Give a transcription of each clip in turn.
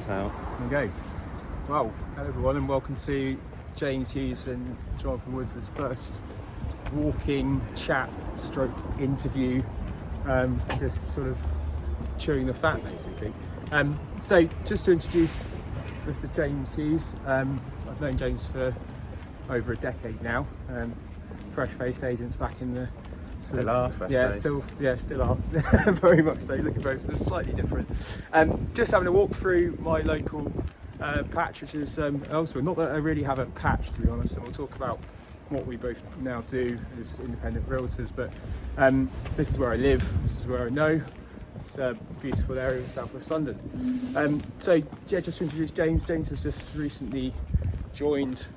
how. There we go. Well, hello everyone and welcome to James Hughes and Jon Woods' first walking chat stroke interview, just sort of chewing the fat basically. So just to introduce Mr. James Hughes, I've known James for over a decade now. Fresh-faced agents back in the Still are fresh-faced. Still are. Very much so, looking both slightly different. Just having a walk through my local patch, which is also not that I really have a patch, to be honest, and we'll talk about what we both now do as independent realtors, but this is where I live, this is where I know. It's a beautiful area of S.West London. So yeah, just to introduce James. James has just recently joined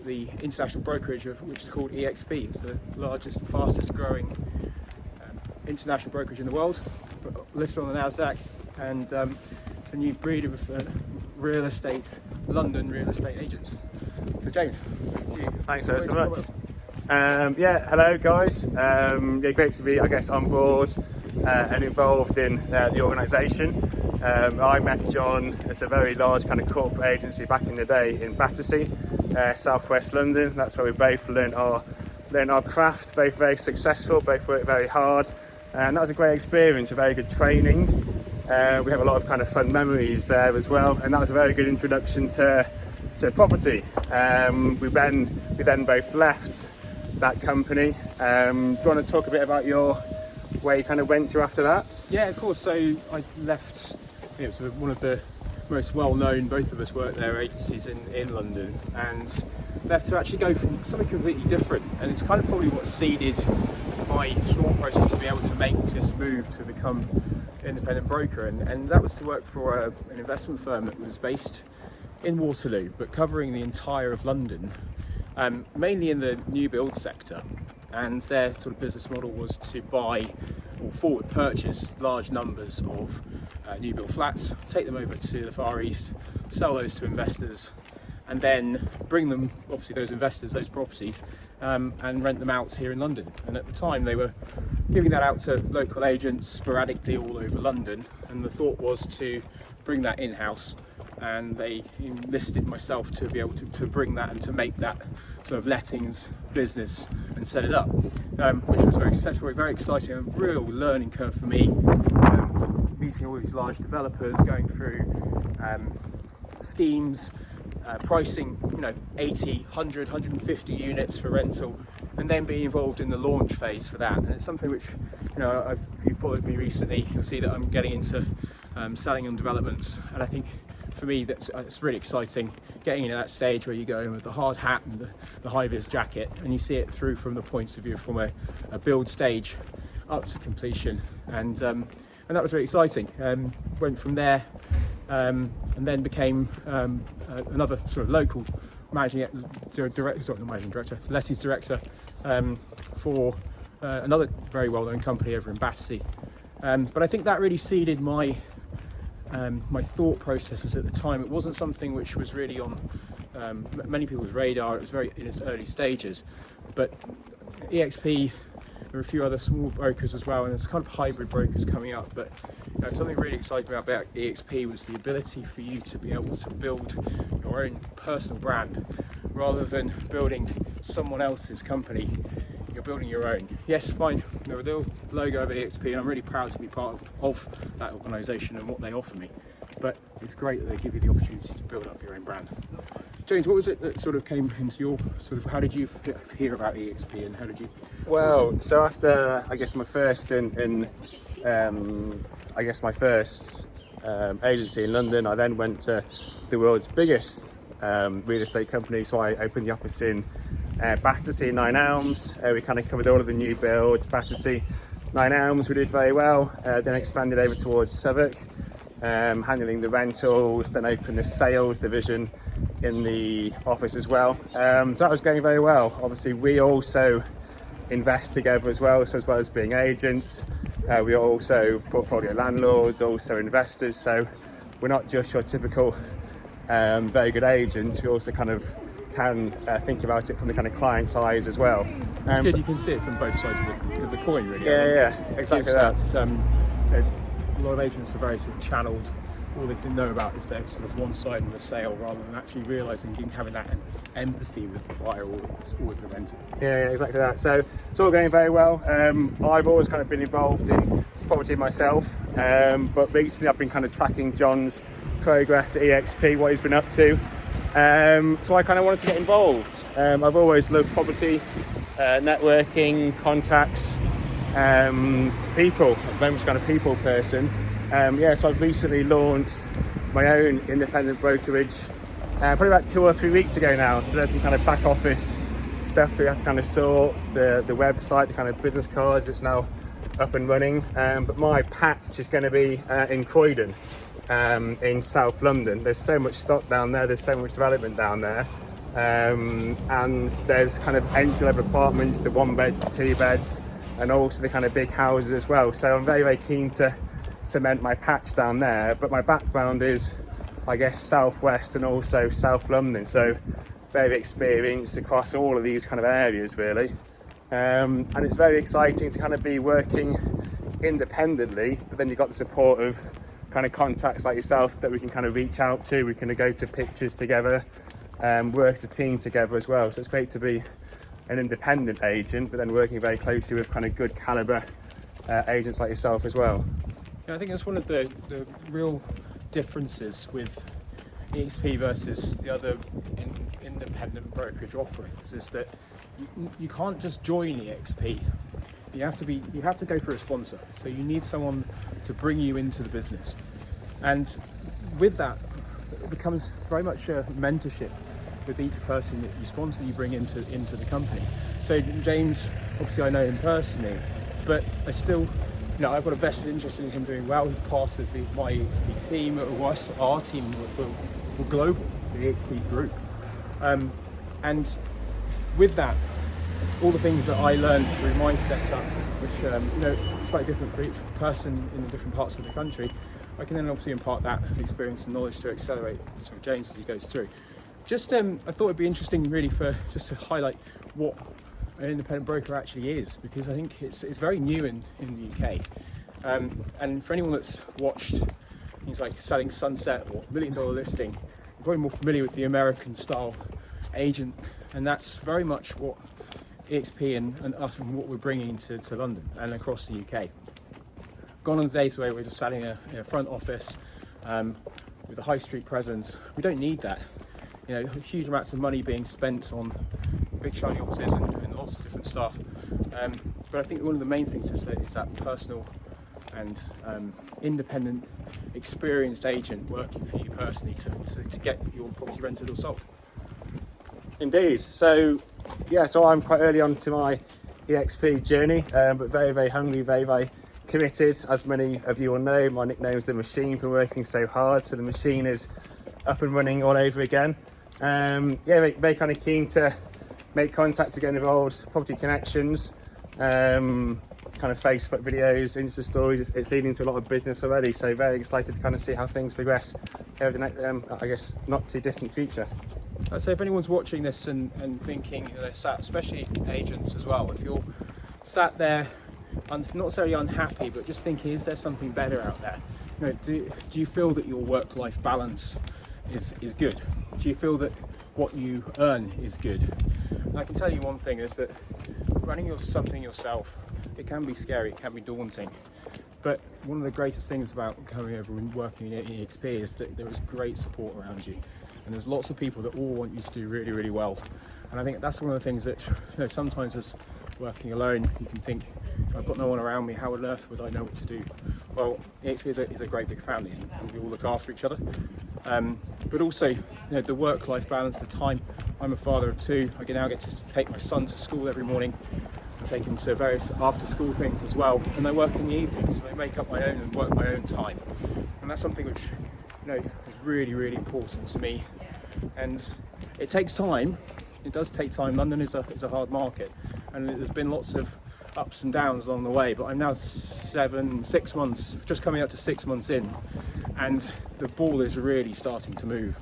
the international brokerage which is called EXP. It's the largest, fastest growing international brokerage in the world, listed on the Nasdaq, and it's a new breed of London real estate agents. So James, over to you. Thanks so much. Hello guys. Great to be, I guess, on board and involved in the organisation. I met John at a very large kind of corporate agency back in the day in Battersea, S.West London. That's where we both learned our craft, both very successful, both worked very hard, and that was a great experience, a very good training. We have a lot of kind of fun memories there as well, and that was a very good introduction to property. We then both left that company. Do you want to talk a bit about where you kind of went to after that? Yeah, of course. So I left, it was one of the most well-known, both of us worked there, agencies in London, and left to actually go from something completely different. And it's kind of probably what seeded my thought process to be able to make this move to become independent broker, and that was to work for an investment firm that was based in Waterloo but covering the entire of London, mainly in the new build sector. And their sort of business model was to buy or forward purchase large numbers of new build flats, take them over to the Far East, sell those to investors, and then bring them, obviously those investors, those properties, and rent them out here in London. And at the time they were giving that out to local agents sporadically all over London, and the thought was to bring that in-house, and they enlisted myself to be able to bring that and to make that sort of lettings business and set it up, which was very successful, very exciting, a real learning curve for me, meeting all these large developers, going through schemes, pricing 80, 100, 150 units for rental, and then being involved in the launch phase for that. And it's something which, if you followed me recently, you'll see that I'm getting into selling on developments, and I think for me it's really exciting getting into that stage where you go in with the hard hat and the high-vis jacket, and you see it through from the point of view from a build stage up to completion, and that was really exciting. Went from there and then became another sort of local lettings director for another very well-known company over in Battersea. But I think that really seeded my thought processes at the time. It wasn't something which was really on many people's radar. It was very in its early stages, but EXP, there are a few other small brokers as well, and there's kind of hybrid brokers coming up, but something really exciting about EXP was the ability for you to be able to build your own personal brand rather than building someone else's company. You're building your own. Yes, fine, the little logo of EXP, and I'm really proud to be part of that organisation and what they offer me, but it's great that they give you the opportunity to build up your own brand. James, what was it that sort of came into your how did you hear about EXP, and how did you? Well, so after I guess my first agency in London, I then went to the world's biggest real estate company. So I opened the office in Battersea, 9 Elms. We kind of covered all of the new builds. Battersea, 9 Elms, we did very well. Then expanded over towards Southwark, handling the rentals. Then opened the sales division in the office as well. So that was going very well. Obviously, we also invest together as well as being agents. We are also portfolio landlords, also investors. So we're not just your typical very good agents. We also kind of can think about it from the kind of client's eyes as well. It's good, you can see it from both sides of the coin, really. Yeah, exactly that. A lot of agents are very sort of channeled all they can know about is their sort of one side of the sale, rather than actually realising and having that empathy with the buyer or with the renter. Yeah, exactly that. So it's all going very well. I've always kind of been involved in property myself, but recently I've been kind of tracking Jon's progress at EXP, what he's been up to. So I kind of wanted to get involved. I've always loved property, networking, contacts, people. I'm very much kind of people person. So I've recently launched my own independent brokerage, probably about 2 or 3 weeks ago now. So there's some kind of back office stuff that we have to kind of sort, the website, the kind of business cards, it's now up and running. But my patch is going to be in Croydon, in South London. There's so much stock down there, there's so much development down there. And there's kind of entry-level apartments, the 1 beds, 2 beds, and also the kind of big houses as well. So I'm very, very keen to cement my patch down there, but my background is, I guess, southwest and also South London, so very experienced across all of these kind of areas really. And it's very exciting to kind of be working independently, but then you've got the support of kind of contacts like yourself that we can kind of reach out to. We can go to pictures together, work as a team together as well. So it's great to be an independent agent, but then working very closely with kind of good caliber agents like yourself as well. I think that's one of the real differences with EXP versus the other independent brokerage offerings, is that you can't just join EXP. You have to go for a sponsor. So you need someone to bring you into the business, and with that it becomes very much a mentorship with each person that you sponsor, you bring into the company. So James, obviously I know him personally, but I still, I've got a vested interest in him doing well. He's part of my EXP team. Our team, we're global, the EXP group. And with that, all the things that I learned through my setup, which it's slightly different for each person in different parts of the country, I can then obviously impart that experience and knowledge to accelerate sort of James as he goes through. Just, I thought it'd be interesting really just to highlight what an independent broker actually is, because I think it's very new in the UK. And for anyone that's watched things like Selling Sunset or $1 Million Listing, you're probably more familiar with the American style agent, and that's very much what EXP and us and what we're bringing to London and across the UK. Gone on the days where we're just selling a front office with a high street presence. We don't need that. Huge amounts of money being spent on big shiny offices and lots of different stuff. But I think one of the main things is that personal and independent, experienced agent working for you personally to get your property rented or sold. Indeed. So I'm quite early on to my EXP journey, but very, very hungry, very, very committed. As many of you will know, my nickname's The Machine for working so hard. So the machine is up and running all over again. Very, very kind of keen to make contact, to get involved, property connections, kind of Facebook videos, Insta stories. It's leading to a lot of business already. So very excited to kind of see how things progress over the next, I guess, not too distant future. So if anyone's watching this and thinking, they're sat, especially agents as well, if you're sat there, not necessarily unhappy, but just thinking, is there something better out there? Do you feel that your work-life balance is good? Do you feel that what you earn is good? And I can tell you one thing, is that running something yourself, it can be scary, it can be daunting. But one of the greatest things about coming over and working at EXP is that there is great support around you. And there's lots of people that all want you to do really, really well. And I think that's one of the things that, sometimes as working alone, you can think, I've got no one around me, how on earth would I know what to do? Well, EXP is a great big family, and we all look after each other. But also, the work-life balance, the time. I'm a father of 2. I now get to take my son to school every morning and take him to various after-school things as well. And I work in the evenings, so I make up my own and work my own time. And that's something which, is really, really important to me. And it takes time. It does take time. London is a hard market, and there's been lots of ups and downs along the way, but I'm now 6 months, just coming up to 6 months in, and the ball is really starting to move.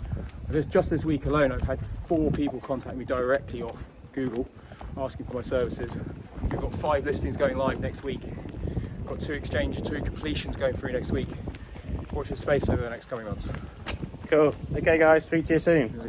Just this week alone, I've had 4 people contact me directly off Google asking for my services. We've got 5 listings going live next week. We've got 2 completions going through next week. watch this space over the next coming months. Cool. Okay, guys. Speak to you soon.